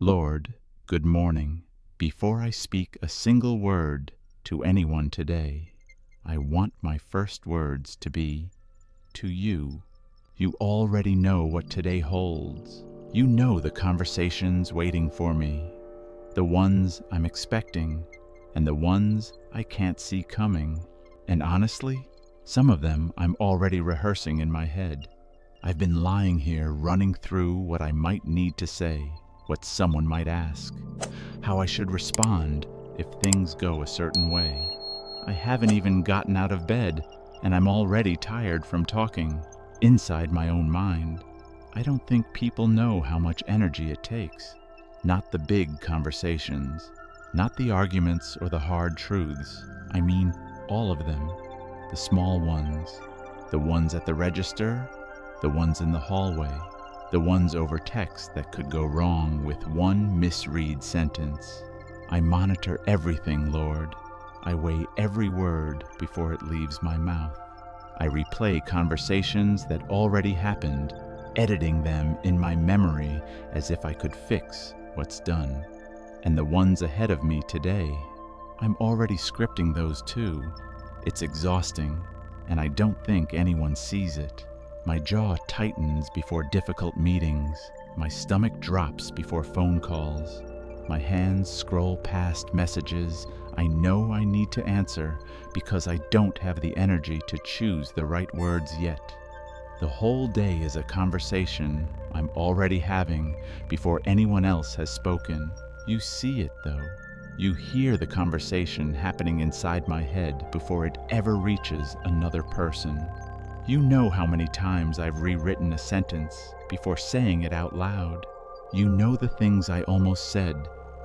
Lord, good morning. Before I speak a single word to anyone today, I want my first words to be to you. You already know what today holds. You know the conversations waiting for me, the ones I'm expecting, and the ones I can't see coming. And honestly, some of them I'm already rehearsing in my head. I've been lying here running through what I might need to say, what someone might ask, how I should respond if things go a certain way. I haven't even gotten out of bed, and I'm already tired from talking inside my own mind. I don't think people know how much energy it takes. Not the big conversations, not the arguments or the hard truths. I mean all of them. The small ones, the ones at the register, the ones in the hallway, the ones over text that could go wrong with one misread sentence. I monitor everything, Lord. I weigh every word before it leaves my mouth. I replay conversations that already happened, editing them in my memory as if I could fix what's done. And the ones ahead of me today, I'm already scripting those too. It's exhausting, and I don't think anyone sees it. My jaw tightens before difficult meetings. My stomach drops before phone calls. My hands scroll past messages I know I need to answer because I don't have the energy to choose the right words yet. The whole day is a conversation I'm already having before anyone else has spoken. You see it, though. You hear the conversation happening inside my head before it ever reaches another person. You know how many times I've rewritten a sentence before saying it out loud. You know the things I almost said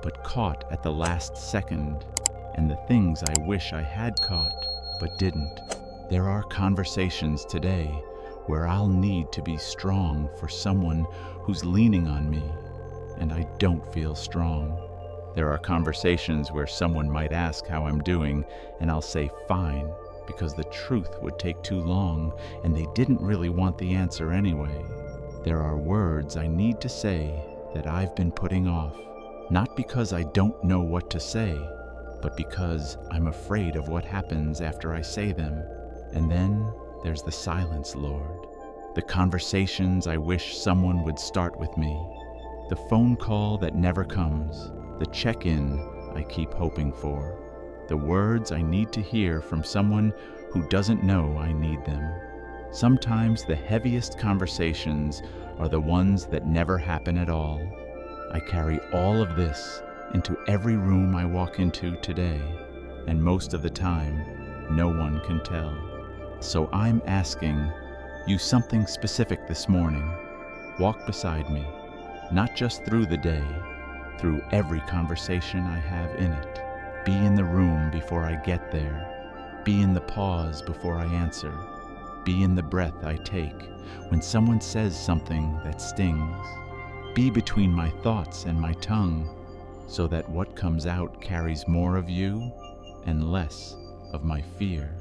but caught at the last second, and the things I wish I had caught but didn't. There are conversations today where I'll need to be strong for someone who's leaning on me, and I don't feel strong. There are conversations where someone might ask how I'm doing, and I'll say fine, because the truth would take too long, and they didn't really want the answer anyway. There are words I need to say that I've been putting off, not because I don't know what to say, but because I'm afraid of what happens after I say them. And then there's the silence, Lord. The conversations I wish someone would start with me. The phone call that never comes. The check-in I keep hoping for. The words I need to hear from someone who doesn't know I need them. Sometimes the heaviest conversations are the ones that never happen at all. I carry all of this into every room I walk into today, and most of the time, no one can tell. So I'm asking you something specific this morning. Walk beside me, not just through the day, through every conversation I have in it. Be in the room before I get there. Be in the pause before I answer. Be in the breath I take when someone says something that stings. Be between my thoughts and my tongue, so that what comes out carries more of you and less of my fear.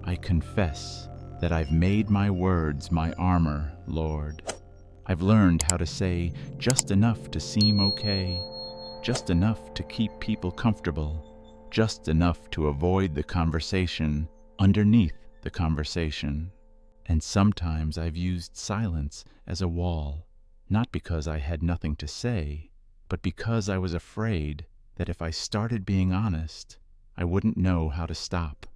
I confess that I've made my words my armor, Lord. I've learned how to say just enough to seem okay, just enough to keep people comfortable, just enough to avoid the conversation underneath the conversation. And sometimes I've used silence as a wall, not because I had nothing to say, but because I was afraid that if I started being honest, I wouldn't know how to stop.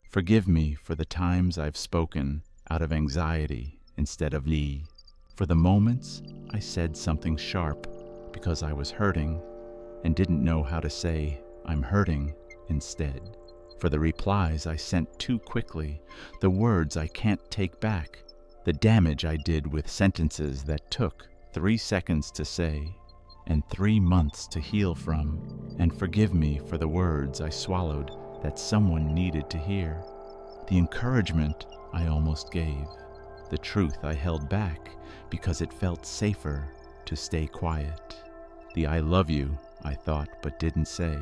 Forgive me for the times I've spoken out of anxiety instead of need. For the moments I said something sharp because I was hurting and didn't know how to say I'm hurting instead. For the replies I sent too quickly, the words I can't take back, the damage I did with sentences that took 3 seconds to say and 3 months to heal from. And forgive me for the words I swallowed that someone needed to hear, the encouragement I almost gave, the truth I held back because it felt safer to stay quiet, the I love you I thought but didn't say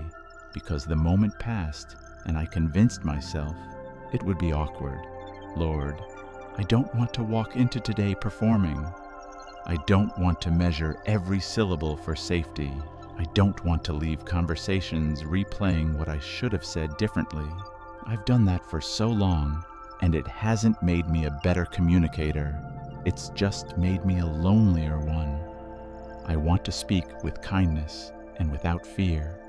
because the moment passed and I convinced myself it would be awkward. Lord, I don't want to walk into today performing. I don't want to measure every syllable for safety. I don't want to leave conversations replaying what I should have said differently. I've done that for so long, and it hasn't made me a better communicator. It's just made me a lonelier one. I want to speak with kindness and without fear.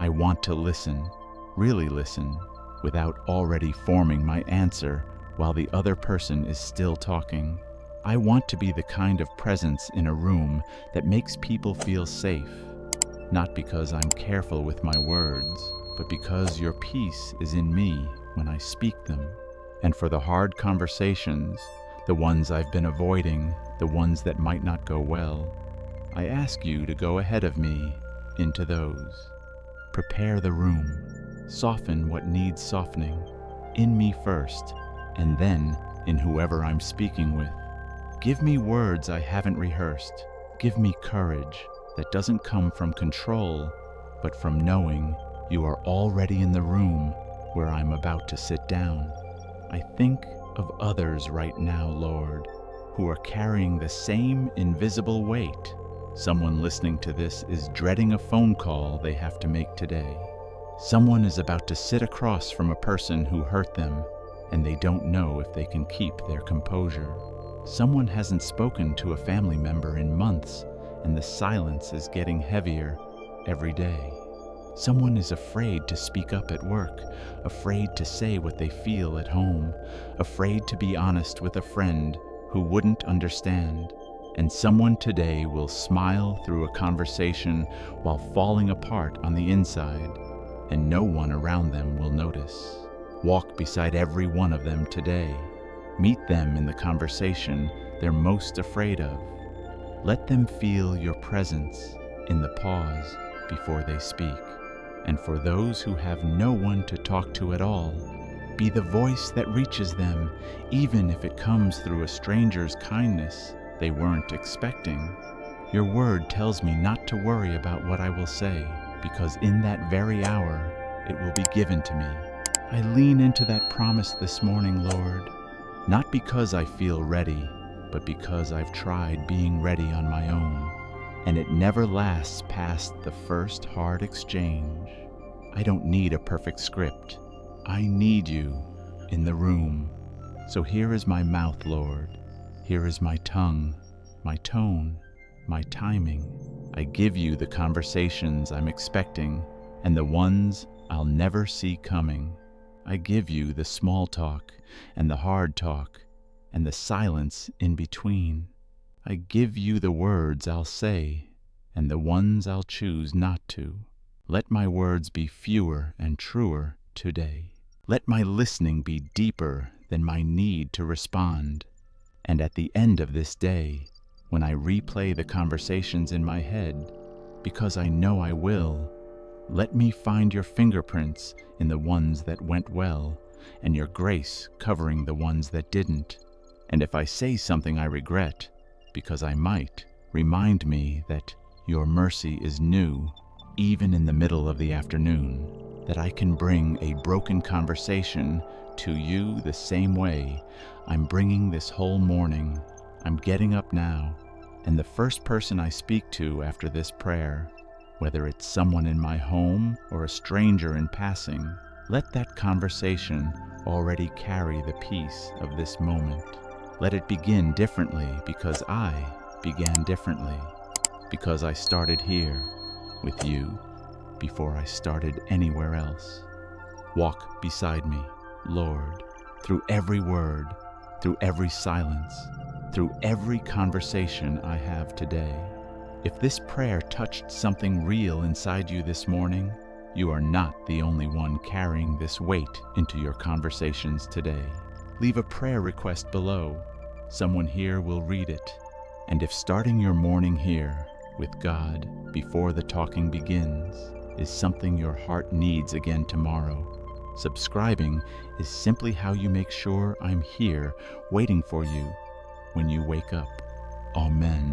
I want to listen, really listen, without already forming my answer while the other person is still talking. I want to be the kind of presence in a room that makes people feel safe, not because I'm careful with my words, but because your peace is in me when I speak them. And for the hard conversations, the ones I've been avoiding, the ones that might not go well, I ask you to go ahead of me into those. Prepare the room, soften what needs softening, in me first, and then in whoever I'm speaking with. Give me words I haven't rehearsed. Give me courage that doesn't come from control, but from knowing you are already in the room where I'm about to sit down. I think of others right now, Lord, who are carrying the same invisible weight. Someone listening to this is dreading a phone call they have to make today. Someone is about to sit across from a person who hurt them, and they don't know if they can keep their composure. Someone hasn't spoken to a family member in months, and the silence is getting heavier every day. Someone is afraid to speak up at work, afraid to say what they feel at home, afraid to be honest with a friend who wouldn't understand. And someone today will smile through a conversation while falling apart on the inside, and no one around them will notice. Walk beside every one of them today. Meet them in the conversation they're most afraid of. Let them feel your presence in the pause before they speak. And for those who have no one to talk to at all, be the voice that reaches them, even if it comes through a stranger's kindness they weren't expecting. Your word tells me not to worry about what I will say, because in that very hour it will be given to me. I lean into that promise this morning, Lord, not because I feel ready, but because I've tried being ready on my own, and it never lasts past the first hard exchange. I don't need a perfect script. I need you in the room. So here is my mouth, Lord. Here is my tongue, my tone, my timing. I give you the conversations I'm expecting and the ones I'll never see coming. I give you the small talk and the hard talk and the silence in between. I give you the words I'll say and the ones I'll choose not to. Let my words be fewer and truer today. Let my listening be deeper than my need to respond. And at the end of this day, when I replay the conversations in my head, because I know I will, let me find your fingerprints in the ones that went well, and your grace covering the ones that didn't. And if I say something I regret, because I might, remind me that your mercy is new, even in the middle of the afternoon, that I can bring a broken conversation to you the same way I'm bringing this whole morning. I'm getting up now, and the first person I speak to after this prayer, whether it's someone in my home or a stranger in passing, let that conversation already carry the peace of this moment. Let it begin differently because I began differently, because I started here with you before I started anywhere else. Walk beside me, Lord, through every word, through every silence, through every conversation I have today. If this prayer touched something real inside you this morning, you are not the only one carrying this weight into your conversations today. Leave a prayer request below. Someone here will read it. And if starting your morning here with God before the talking begins is something your heart needs again tomorrow, subscribing is simply how you make sure I'm here waiting for you when you wake up. Amen.